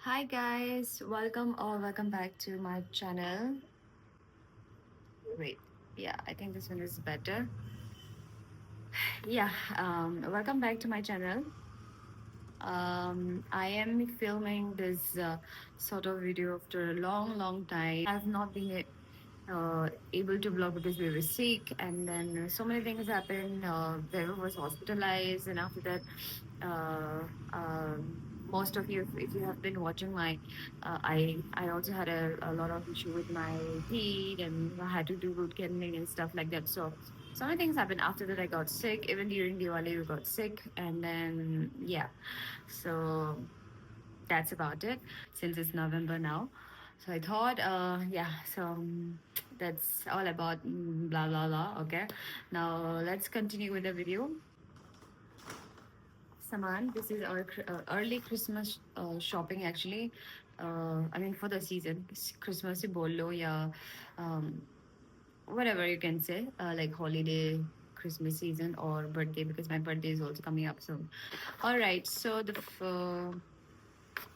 Hi guys, welcome back to my channel. Wait, yeah, I think this one is better. Yeah, welcome back to my channel. I am filming this sort of video after a long time. I've not been able to vlog because we were sick, and then so many things happened. Vero was hospitalized, and after that, uh, most of you, if you have been watching my, I also had a lot of issue with my teeth, and I had to do root canalling and stuff like that. So many things happened after that. I got sick. Even during Diwali, we got sick, and then yeah, so that's about it. Since it's November now, so I thought, that's all about blah blah blah. Okay, now let's continue with the video. Saman, this is our early Christmas shopping actually. I mean for the season, Christmas ही बोल लो या um, whatever you can say, like holiday, Christmas season or birthday because my birthday is also coming up soon. All right, so the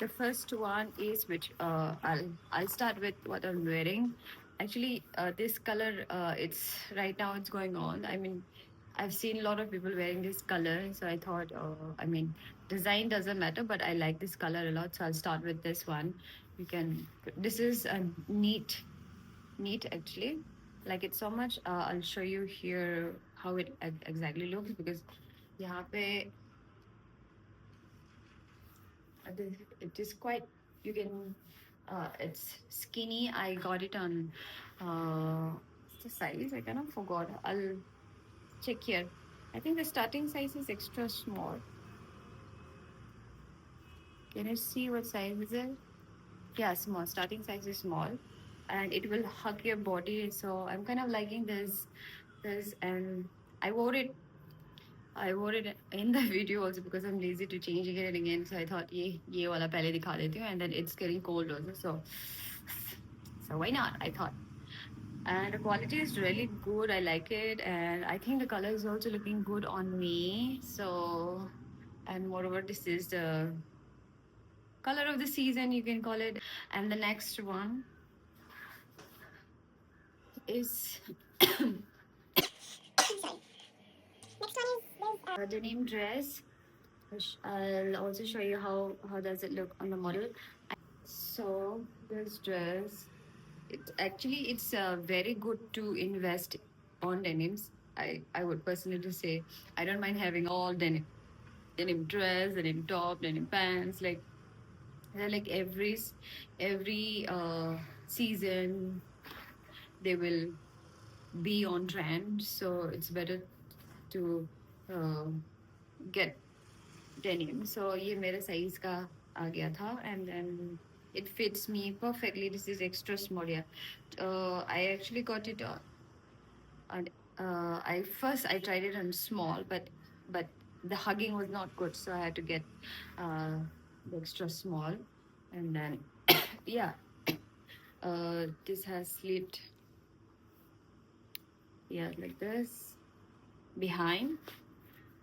first one is which I'll start with what I'm wearing. Actually, this color it's right now it's going on. I mean, I've seen a lot of people wearing this color, so I thought, I mean, design doesn't matter, but I like this color a lot, so I'll start with this one. You can. This is a neat actually. Like it's so much. I'll show you here how it exactly looks because यहाँ पे it is quite you can it's skinny. I got it on what's the size I kind of forgot. I'll check here. I think the starting size is extra small. Can you see what size is it? Yeah, small. Starting size is small and it will hug your body, so I'm kind of liking this and i wore it I wore it in the video also because I'm lazy to change it again. So I thought, ye wala pehle dikha deti hu, and then it's getting cold also. So why not? I thought, and the quality is really good. I like it, and I think the color is also looking good on me. So, and moreover, this is the color of the season, you can call it. And the next one is denim dress. I'll also show you how does it look on the model. So this dress, it's very good to invest on denims. I would personally say I don't mind having all denim dress, denim top, denim pants. Like they're like every season they will be on trend. So it's better to uh, get denim. So ये मेरे size का आ गया था, and then it fits me perfectly. This is extra small. Yeah, I actually got it on. I tried it on small, but the hugging was not good, so I had to get uh, the extra small, and then yeah, this has slit, yeah, like this behind.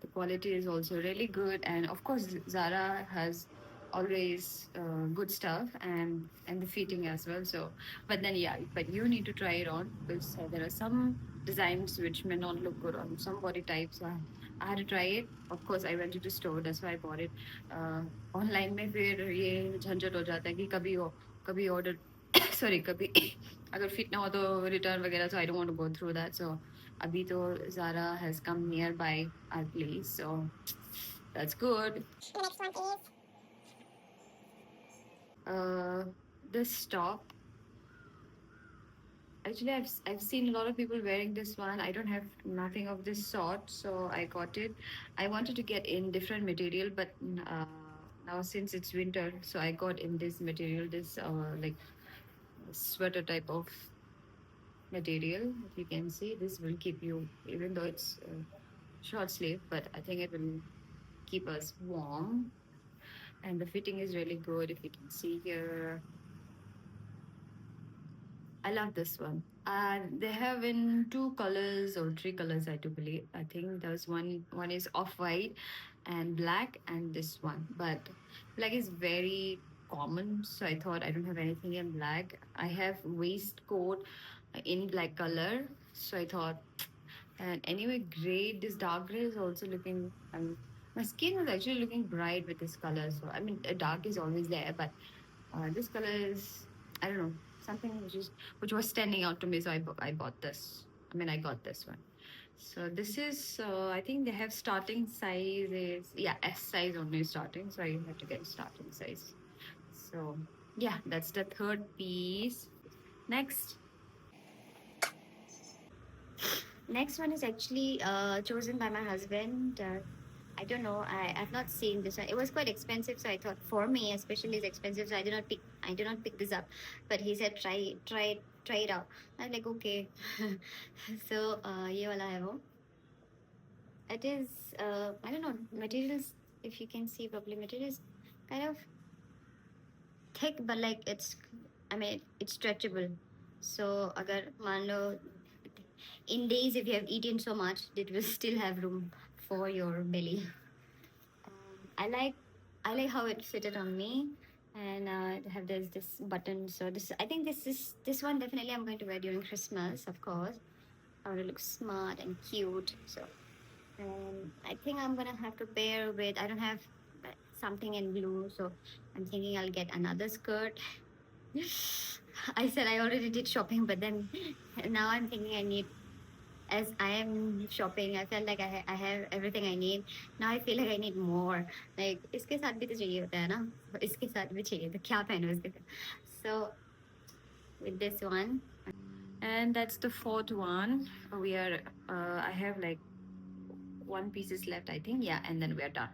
The quality is also really good, and of course, Zara has always good stuff and the fitting as well. So, but then yeah, but you need to try it on because there are some designs which may not look good on some body types. So I had to try it. Of course, I went to the store. That's why I bought it. Online में फिर ये झंझट हो जाता है कि कभी order sorry कभी अगर fit ना हो तो return वगैरह. So I don't want to go through that. So अभी तो Zara has come nearby our place, so that's good. The next one is this top. Actually, I've seen a lot of people wearing this one. I don't have nothing of this sort, so I got it. I wanted to get in different material, but uh, now since it's winter, so I got in this material, this like sweater type of material. If you can see, this will keep you, even though it's short sleeve, but I think it will keep us warm. And the fitting is really good. If you can see here, I love this one. And they have in two colors or three colors, I do believe. I think there's one is off white and black, and this one. But black is very common, so I thought I don't have anything in black. I have waistcoat in black color, so I thought. And anyway, gray. This dark gray is also looking. My skin was actually looking bright with this color. So I mean, dark is always there, but this color is, I don't know, something which was standing out to me. So I bought this. I mean, I got this one. So this is, I think they have starting size is, yeah, S size only starting. So I have to get starting size. So yeah, that's the third piece. Next. Next one is actually chosen by my husband. I don't know. I've not seen this one. It was quite expensive, so I thought for me, especially it's expensive, so I did not pick this up. But he said try it out. I'm like okay. So ये वाला है वो. It is I don't know materials. If you can see properly, materials kind of thick, but like it's, I mean it's stretchable. So अगर मान लो in days if you have eaten so much, it will still have room for your belly. I like I like how it fitted on me, and have this button. So I think this one definitely I'm going to wear during Christmas, of course. I want to look smart and cute. So I think I'm gonna have to pair with, I don't have something in blue, so I'm thinking I'll get another skirt. I said I already did shopping, but then now I'm thinking I need, as I am shopping, I felt like I have everything I need. Now I feel like I need more. Like इसके साथ भी तो चाहिए होता है ना, इसके साथ भी चाहिए तो क्या पहनूं इसके साथ. So with this one, and that's the fourth one. We are I have like one piece is left, I think. Yeah, and then we are done.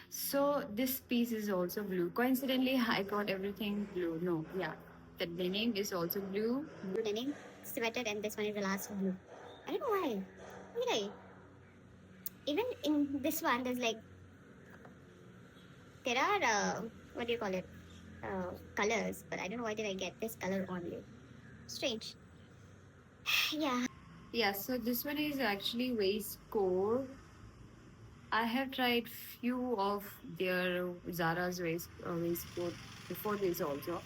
So this piece is also blue. Coincidentally, I got everything blue. No, yeah, the denim is also blue. Blue denim, sweater, and this one is the last blue. I don't know why. Why? Even in this one, there's like there are what do you call it? Colors, but I don't know why did I get this color only. Strange. Yeah. Yeah. So this one is actually waistcoat. I have tried few of their Zara's waistcoat before this also,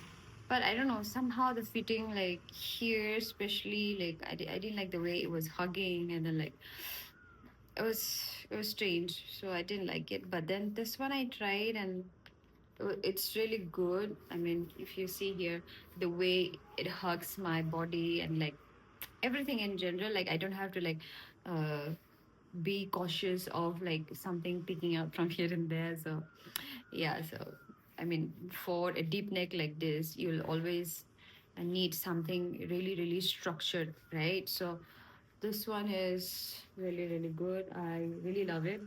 but I don't know, somehow the fitting like here especially, like I didn't like the way it was hugging, and then like it was strange, so I didn't like it. But then this one I tried, and it's really good. I mean, if you see here, the way it hugs my body and like everything in general, like I don't have to like uh be cautious of like something picking up from here and there. So yeah, so I mean, for a deep neck like this, you'll always need something really really structured, right? So this one is really really good. I really love it.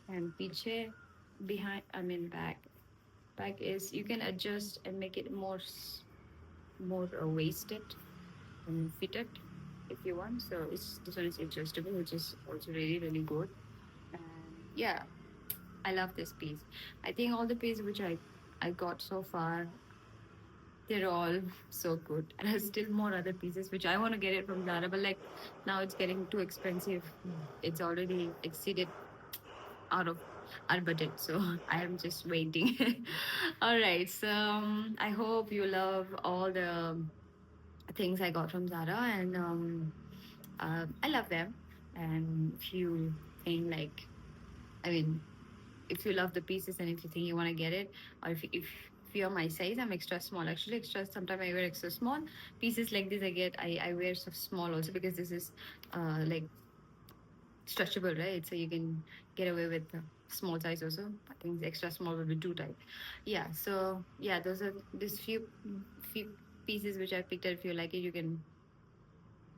And piche, behind, I mean back is, you can adjust and make it more wasted and fitted if you want. So this one is adjustable, which is also really really good. And yeah, I love this piece. I think all the pieces which I got so far, they're all so good. And there's still more other pieces which I want to get it from Zara, but like now it's getting too expensive. It's already exceeded out of our budget, so I am just waiting. All right, so I hope you love all the things I got from Zara, and I love them. And if you think like, I mean, if you love the pieces and if you think you want to get it, or if you're my size, I'm extra small. Actually, extra. Sometimes I wear extra small pieces like this. I wear so small also because this is like stretchable, right? So you can get away with small size also. I think extra small will be too tight. Yeah. So yeah, those are these few pieces which I picked up. If you like it, you can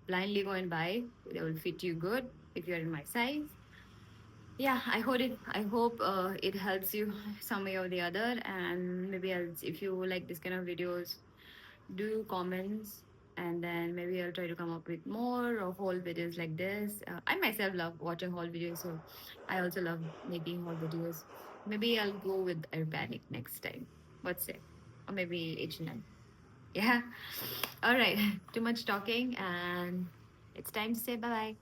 blindly go and buy. They will fit you good if you're in my size. Yeah, I hope it helps you some way or the other. And maybe if you like this kind of videos, do comments, and then maybe I'll try to come up with more of whole videos like this. I myself love watching whole videos, so I also love making whole videos. Maybe I'll go with Urbanic next time. What's it? Or maybe H&M. Yeah. All right. Too much talking, and it's time to say bye bye.